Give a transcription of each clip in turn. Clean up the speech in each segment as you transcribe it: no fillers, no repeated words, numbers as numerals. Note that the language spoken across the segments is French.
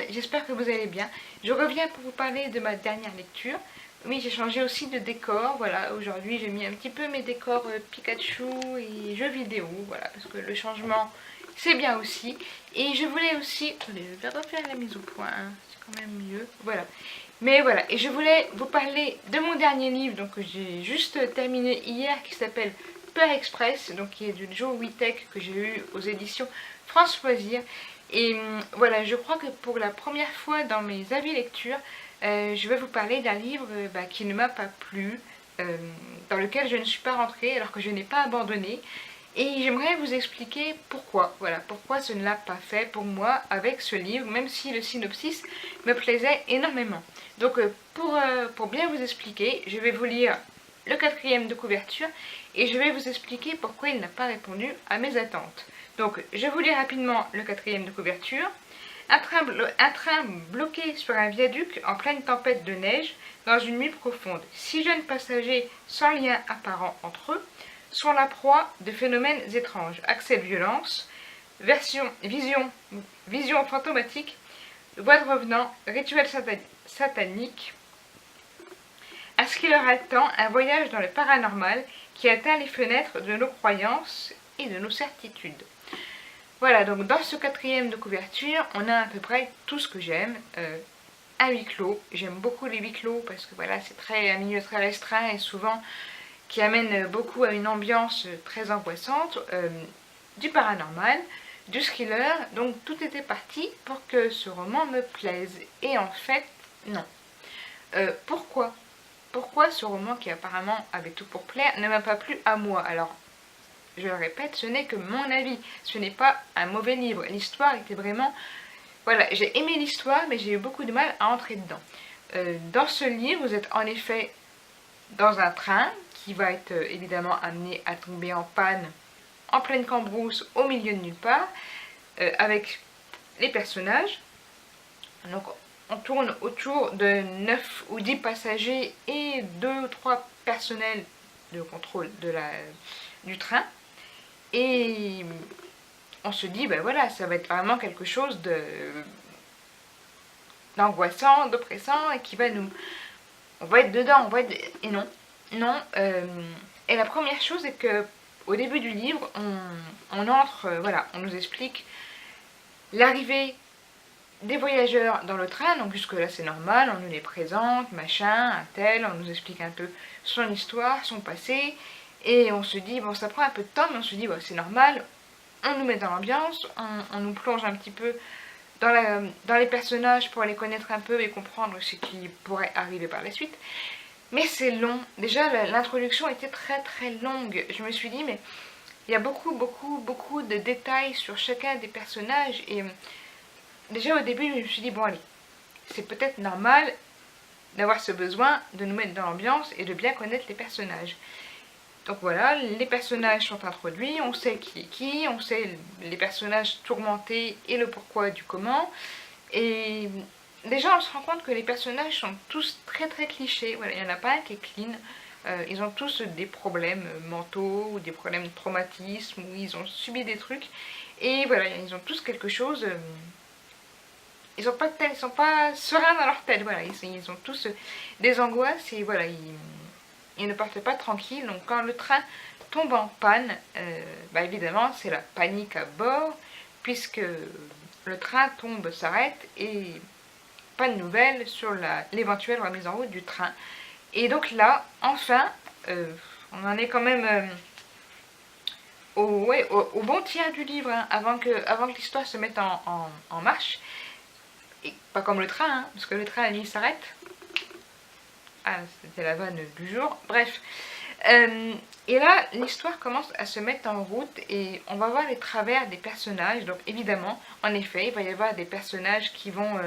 j'espère que vous allez bien. Je reviens pour vous parler de ma dernière lecture. Oui, j'ai changé aussi de décor, voilà, aujourd'hui j'ai mis un petit peu mes décors Pikachu et jeux vidéo, voilà, parce que le changement c'est bien aussi. Et je voulais aussi, attendez, je vais refaire la mise au point, hein, c'est quand même mieux, voilà. Mais voilà, et je voulais vous parler de mon dernier livre, donc que j'ai juste terminé hier, qui s'appelle Peur Express, donc qui est du Joe Witek que j'ai eu aux éditions France Loisirs. Et voilà, je crois que pour la première fois dans mes avis lecture, je vais vous parler d'un livre qui ne m'a pas plu, dans lequel je ne suis pas rentrée alors que je n'ai pas abandonné. Et j'aimerais vous expliquer pourquoi, voilà, pourquoi ce ne l'a pas fait pour moi avec ce livre, même si le synopsis me plaisait énormément. Donc pour bien vous expliquer, je vais vous lire le 4e de couverture et je vais vous expliquer pourquoi il n'a pas répondu à mes attentes. Donc je vous lis rapidement le 4e de couverture. Un train bloqué sur un viaduc en pleine tempête de neige dans une nuit profonde. 6 jeunes passagers sans lien apparent entre eux sont la proie de phénomènes étranges. Accès de violence, vision fantomatique, voix de revenant, rituel satanique. À ce qui leur attend, un voyage dans le paranormal qui atteint les fenêtres de nos croyances et de nos certitudes. Voilà, donc dans ce 4e de couverture, on a à peu près tout ce que j'aime. Un huis clos, j'aime beaucoup les huis clos parce que voilà, c'est un milieu très restreint et souvent qui amène beaucoup à une ambiance très angoissante, du paranormal, du thriller, donc tout était parti pour que ce roman me plaise. Et en fait, non. Pourquoi ce roman qui apparemment avait tout pour plaire ne m'a pas plu à moi? Alors, je le répète, ce n'est que mon avis, ce n'est pas un mauvais livre. L'histoire était vraiment... Voilà, j'ai aimé l'histoire, mais j'ai eu beaucoup de mal à entrer dedans. Dans ce livre, vous êtes en effet dans un train qui va être évidemment amené à tomber en panne en pleine cambrousse au milieu de nulle part, avec les personnages. Donc on tourne autour de 9 ou 10 passagers et 2 ou 3 personnels de contrôle du train. Et on se dit, ben voilà, ça va être vraiment quelque chose d'angoissant, d'oppressant, et qui va nous... On va être dedans, Et non. Et la première chose est que au début du livre, on entre, voilà, on nous explique l'arrivée des voyageurs dans le train, donc jusque là c'est normal, on nous les présente, machin, un tel, on nous explique un peu son histoire, son passé, et on se dit, bon ça prend un peu de temps, mais on se dit, bon, c'est normal, on nous met dans l'ambiance, on nous plonge un petit peu dans les personnages pour les connaître un peu et comprendre ce qui pourrait arriver par la suite. Mais c'est long. Déjà, l'introduction était très très longue. Je me suis dit, mais il y a beaucoup de détails sur chacun des personnages. Et déjà au début, je me suis dit, bon allez, c'est peut-être normal d'avoir ce besoin de nous mettre dans l'ambiance et de bien connaître les personnages. Donc voilà, les personnages sont introduits, on sait qui est qui, on sait les personnages tourmentés et le pourquoi du comment. Et déjà on se rend compte que les personnages sont tous très très clichés. Voilà, il n'y en a pas un qui est clean. Ils ont tous des problèmes mentaux ou des problèmes de traumatisme ou ils ont subi des trucs. Et voilà, ils ont tous quelque chose... ils sont pas ils sont pas sereins dans leur tête. Voilà, ils ont tous des angoisses et voilà, ils ne partent pas tranquilles. Donc quand le train tombe en panne, évidemment c'est la panique à bord puisque le train tombe, s'arrête et pas de nouvelles sur l'éventuelle remise en route du train. Et donc là, enfin, on en est quand même au bon tiers du livre, hein, avant que l'histoire se mette en marche. Et pas comme le train, hein, parce que le train, lui, s'arrête. Ah, c'était la vanne du jour. Bref. Et là, l'histoire commence à se mettre en route et on va voir les travers des personnages. Donc évidemment, en effet, il va y avoir des personnages qui vont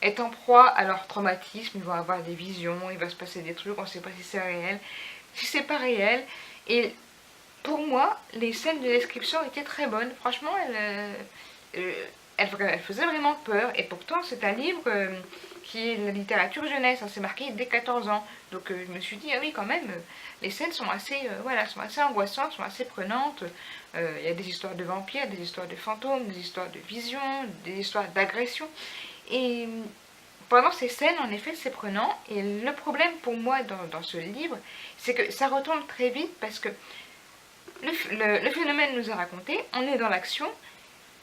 être en proie à leur traumatisme. Ils vont avoir des visions, il va se passer des trucs, on ne sait pas si c'est réel, si c'est pas réel. Et pour moi, les scènes de description étaient très bonnes. Franchement, elle faisait vraiment peur. Et pourtant, c'est un livre... qui est la littérature jeunesse, hein, c'est marqué dès 14 ans. Donc je me suis dit, ah oui quand même, les scènes sont assez, sont assez angoissantes, sont assez prenantes. Il y a des histoires de vampires, des histoires de fantômes, des histoires de visions, des histoires d'agression. Et pendant ces scènes, en effet, c'est prenant. Et le problème pour moi dans ce livre, c'est que ça retombe très vite parce que le phénomène nous est raconté, on est dans l'action,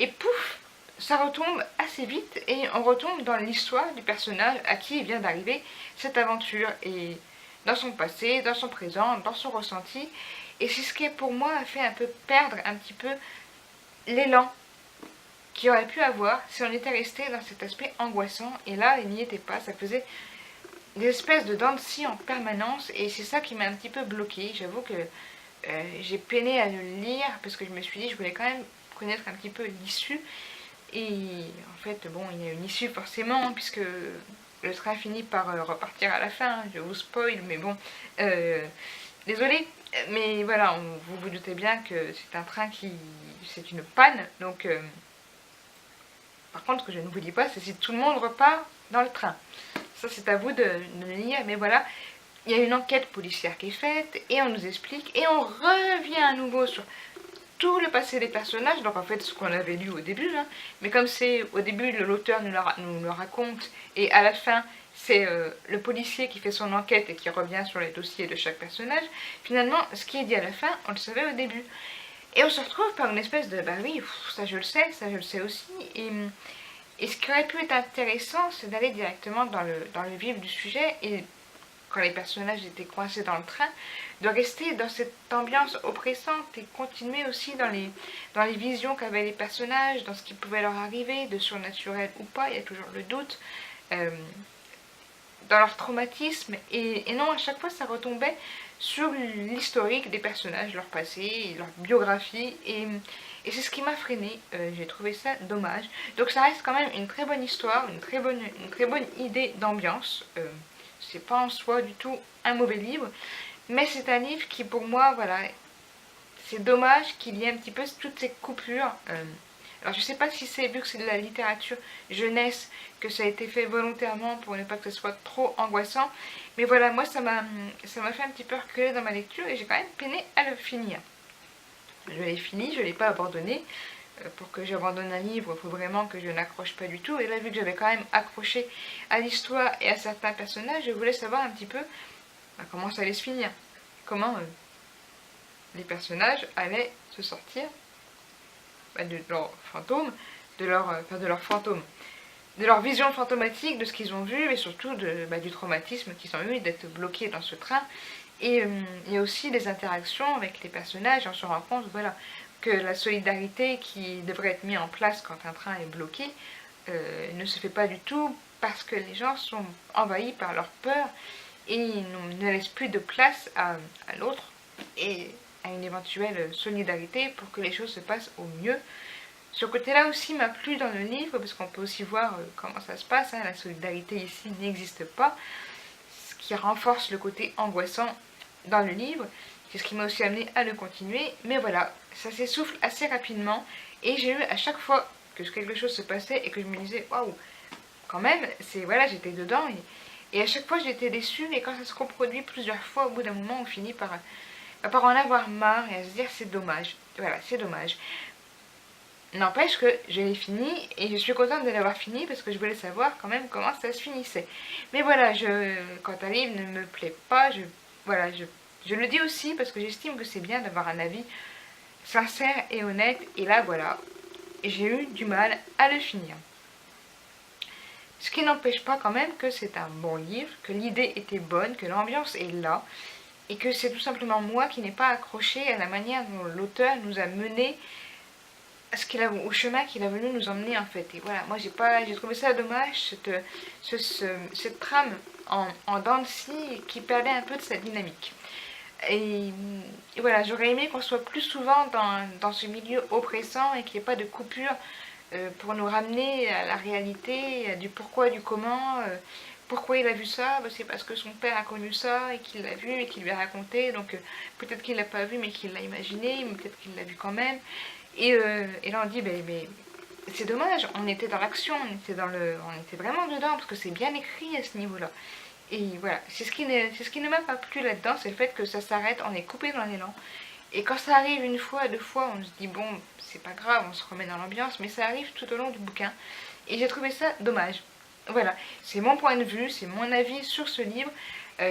et pouf, ça retombe assez vite et on retombe dans l'histoire du personnage à qui vient d'arriver cette aventure, et dans son passé, dans son présent, dans son ressenti. Et c'est ce qui, pour moi, a fait un peu perdre un petit peu l'élan qu'il aurait pu avoir si on était resté dans cet aspect angoissant. Et là, il n'y était pas, ça faisait des espèces de dents de scie en permanence, et c'est ça qui m'a un petit peu bloquée. J'avoue que j'ai peiné à le lire parce que je me suis dit je voulais quand même connaître un petit peu l'issue. Et en fait, bon, il y a une issue forcément, hein, puisque le train finit par repartir à la fin. Je vous spoil, mais bon, désolé. Mais voilà, vous vous doutez bien que c'est un train qui... c'est une panne. Donc, par contre, ce que je ne vous dis pas, c'est si tout le monde repart dans le train. Ça, c'est à vous de le lire. Mais voilà, il y a une enquête policière qui est faite, et on nous explique, et on revient à nouveau sur tout le passé des personnages, donc en fait ce qu'on avait lu au début, hein. Mais comme c'est au début l'auteur nous le raconte, et à la fin c'est le policier qui fait son enquête et qui revient sur les dossiers de chaque personnage, finalement ce qui est dit à la fin, on le savait au début. Et on se retrouve par une espèce de, bah oui, ça je le sais aussi, et ce qui aurait pu être intéressant, c'est d'aller directement dans le vif du sujet, et quand les personnages étaient coincés dans le train, de rester dans cette ambiance oppressante et continuer aussi dans les visions qu'avaient les personnages, dans ce qui pouvait leur arriver, de surnaturel ou pas, il y a toujours le doute, dans leur traumatisme, et non, à chaque fois ça retombait sur l'historique des personnages, leur passé, leur biographie, et c'est ce qui m'a freiné. J'ai trouvé ça dommage. Donc ça reste quand même une très bonne histoire, une très bonne idée d'ambiance. C'est pas en soi du tout un mauvais livre, mais c'est un livre qui pour moi, voilà, c'est dommage qu'il y ait un petit peu toutes ces coupures. Alors je sais pas si c'est vu que c'est de la littérature jeunesse que ça a été fait volontairement pour ne pas que ce soit trop angoissant, mais voilà, moi ça m'a fait un petit peu reculer dans ma lecture, et j'ai quand même peiné à le finir. Je l'ai fini, je l'ai pas abandonné. Pour que j'abandonne un livre, il faut vraiment que je n'accroche pas du tout. Et là, vu que j'avais quand même accroché à l'histoire et à certains personnages, je voulais savoir un petit peu comment ça allait se finir. Comment les personnages allaient se sortir de leurs fantômes, de leurs fantômes, de leur vision fantomatique, de ce qu'ils ont vu, et surtout du traumatisme qu'ils ont eu d'être bloqués dans ce train. Et il y a aussi des interactions avec les personnages, on se rend compte, voilà, que la solidarité qui devrait être mise en place quand un train est bloqué ne se fait pas du tout, parce que les gens sont envahis par leur peur et ne laissent plus de place à l'autre et à une éventuelle solidarité pour que les choses se passent au mieux. Ce côté-là aussi m'a plu dans le livre, parce qu'on peut aussi voir comment ça se passe, hein. La solidarité ici n'existe pas, ce qui renforce le côté angoissant dans le livre. C'est ce qui m'a aussi amené à le continuer. Mais voilà, ça s'essouffle assez rapidement, et j'ai eu à chaque fois que quelque chose se passait et que je me disais waouh, quand même, c'est voilà, j'étais dedans, et à chaque fois j'étais déçue. Et quand ça se reproduit plusieurs fois, au bout d'un moment on finit par en avoir marre et à se dire c'est dommage. Voilà, c'est dommage. N'empêche que je l'ai fini, et je suis contente de l'avoir fini parce que je voulais savoir quand même comment ça se finissait. Mais voilà, quand un livre ne me plaît pas, voilà, je le dis aussi parce que j'estime que c'est bien d'avoir un avis sincère et honnête. Et là, voilà, j'ai eu du mal à le finir. Ce qui n'empêche pas quand même que c'est un bon livre, que l'idée était bonne, que l'ambiance est là, et que c'est tout simplement moi qui n'ai pas accroché à la manière dont l'auteur nous a menés au chemin qu'il a voulu nous emmener en fait. Et voilà, moi j'ai trouvé ça dommage, cette trame en dents de scie qui perdait un peu de sa dynamique. Et voilà, j'aurais aimé qu'on soit plus souvent dans ce milieu oppressant et qu'il n'y ait pas de coupure pour nous ramener à la réalité, du pourquoi, du comment. Pourquoi il a vu ça? C'est parce que son père a connu ça et qu'il l'a vu et qu'il lui a raconté. Donc peut-être qu'il l'a pas vu mais qu'il l'a imaginé, mais peut-être qu'il l'a vu quand même. Et là on dit mais c'est dommage, on était dans l'action, on était vraiment dedans parce que c'est bien écrit à ce niveau-là. Et voilà, c'est ce qui ne m'a pas plu là-dedans, c'est le fait que ça s'arrête, on est coupé dans l'élan. Et quand ça arrive une fois, deux fois, on se dit bon, c'est pas grave, on se remet dans l'ambiance, mais ça arrive tout au long du bouquin. Et j'ai trouvé ça dommage. Voilà, c'est mon point de vue, c'est mon avis sur ce livre.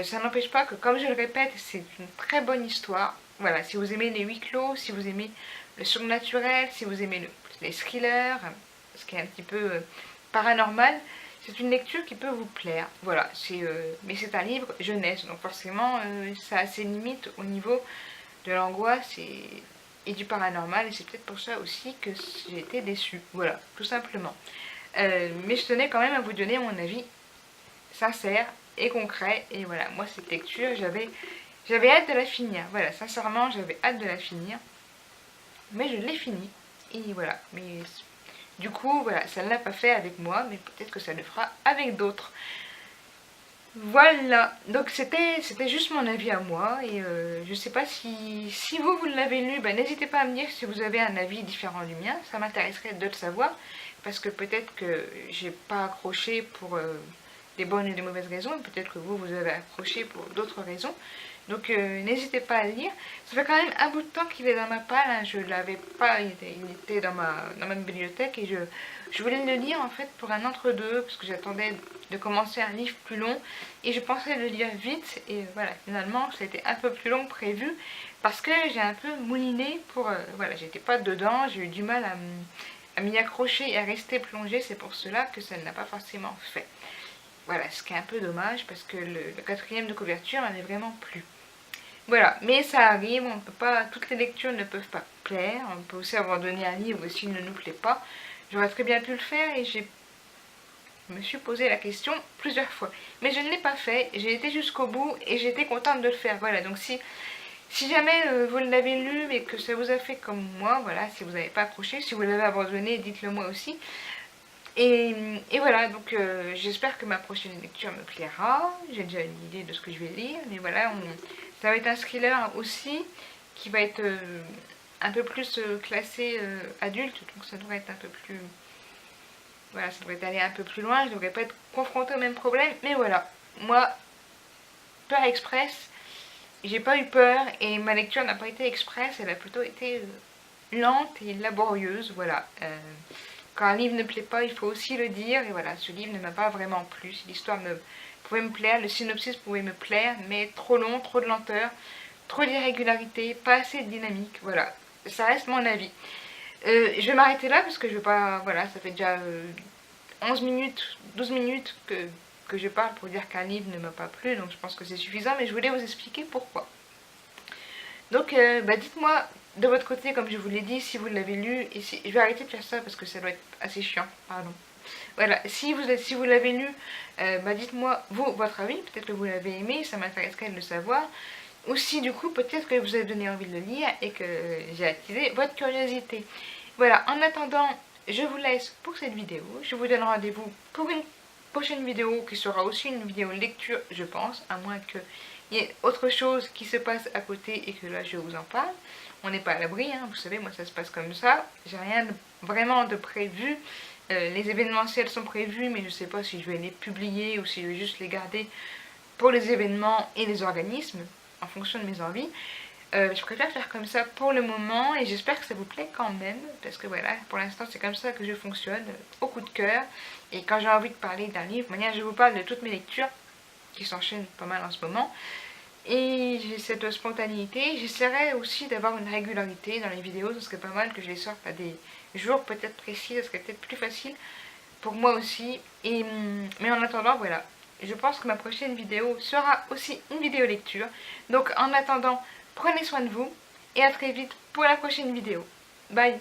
Ça n'empêche pas que, comme je le répète, c'est une très bonne histoire. Voilà, si vous aimez les huis clos, si vous aimez le surnaturel, si vous aimez les thrillers, ce qui est un petit peu paranormal, c'est une lecture qui peut vous plaire. Voilà, mais c'est un livre jeunesse, donc forcément, ça a ses limites au niveau de l'angoisse et du paranormal, et c'est peut-être pour ça aussi que j'ai été déçue. Voilà, tout simplement. Mais je tenais quand même à vous donner mon avis sincère et concret. Et voilà, moi cette lecture, j'avais hâte de la finir. Voilà, sincèrement, j'avais hâte de la finir. Mais je l'ai finie. Et voilà, mais du coup, voilà, ça ne l'a pas fait avec moi, mais peut-être que ça le fera avec d'autres. Voilà, donc c'était juste mon avis à moi, et je sais pas si vous l'avez lu, ben, n'hésitez pas à me dire si vous avez un avis différent du mien, ça m'intéresserait de le savoir, parce que peut-être que j'ai pas accroché pour des bonnes et des mauvaises raisons, peut-être que vous avez accroché pour d'autres raisons, donc n'hésitez pas à le lire. Ça fait quand même un bout de temps qu'il est dans ma palle, hein, je l'avais pas, il était dans ma bibliothèque, et je voulais le lire en fait pour un entre-deux, parce que j'attendais de commencer un livre plus long, et je pensais le lire vite, et voilà, finalement ça a été un peu plus long que prévu, parce que j'ai un peu mouliné pour, voilà, j'étais pas dedans, j'ai eu du mal à m'y accrocher et à rester plongée, c'est pour cela que ça ne l'a pas forcément fait. Voilà, ce qui est un peu dommage, parce que le quatrième de couverture m'avait vraiment plu. Voilà, mais ça arrive, on peut pas, toutes les lectures ne peuvent pas plaire, on peut aussi abandonner un livre s'il ne nous plaît pas. J'aurais très bien pu le faire, et je me suis posé la question plusieurs fois. Mais je ne l'ai pas fait, j'ai été jusqu'au bout et j'ai été contente de le faire. Voilà, donc si jamais vous l'avez lu et que ça vous a fait comme moi, voilà, si vous n'avez pas accroché, si vous l'avez abandonné, dites-le moi aussi. Et voilà, donc j'espère que ma prochaine lecture me plaira. J'ai déjà une idée de ce que je vais lire, mais voilà, ça va être un thriller aussi qui va être un peu plus classé adulte, donc ça devrait être un peu plus... Voilà, ça devrait aller un peu plus loin, je ne devrais pas être confrontée au même problème, mais voilà, moi, peur express, j'ai pas eu peur, et ma lecture n'a pas été express, elle a plutôt été lente et laborieuse, voilà. Quand un livre ne plaît pas, il faut aussi le dire, et voilà, ce livre ne m'a pas vraiment plu. Si l'histoire pouvait me plaire, le synopsis pouvait me plaire, mais trop long, trop de lenteur, trop d'irrégularité, pas assez de dynamique, voilà. Ça reste mon avis. Je vais m'arrêter là parce que je veux pas, voilà, ça fait déjà 11 minutes, 12 minutes que je parle pour dire qu'un livre ne m'a pas plu, donc je pense que c'est suffisant, mais je voulais vous expliquer pourquoi. Donc dites-moi de votre côté, comme je vous l'ai dit, si vous l'avez lu, et je vais arrêter de faire ça parce que ça doit être assez chiant, pardon. Voilà, si vous l'avez lu, dites-moi vous votre avis, peut-être que vous l'avez aimé, ça m'intéresserait de le savoir. Ou si du coup peut-être que vous avez donné envie de le lire et que j'ai attisé votre curiosité. Voilà, en attendant, je vous laisse pour cette vidéo. Je vous donne rendez-vous pour une prochaine vidéo qui sera aussi une vidéo lecture, je pense, à moins qu'il y ait autre chose qui se passe à côté et que là je vous en parle. On n'est pas à l'abri, hein, vous savez, moi ça se passe comme ça. J'ai rien vraiment de prévu. Les événementiels sont prévus, mais je ne sais pas si je vais les publier ou si je vais juste les garder pour les événements et les organismes, en fonction de mes envies. Je préfère faire comme ça pour le moment, et j'espère que ça vous plaît quand même, parce que voilà, pour l'instant c'est comme ça que je fonctionne, au coup de cœur, et quand j'ai envie de parler d'un livre, de manière je vous parle de toutes mes lectures, qui s'enchaînent pas mal en ce moment, et j'ai cette spontanéité. J'essaierai aussi d'avoir une régularité dans les vidéos, ce serait pas mal que je les sorte à des jours peut-être précis, ce serait peut-être plus facile pour moi aussi, mais en attendant, voilà. Je pense que ma prochaine vidéo sera aussi une vidéo lecture. Donc en attendant, prenez soin de vous et à très vite pour la prochaine vidéo. Bye!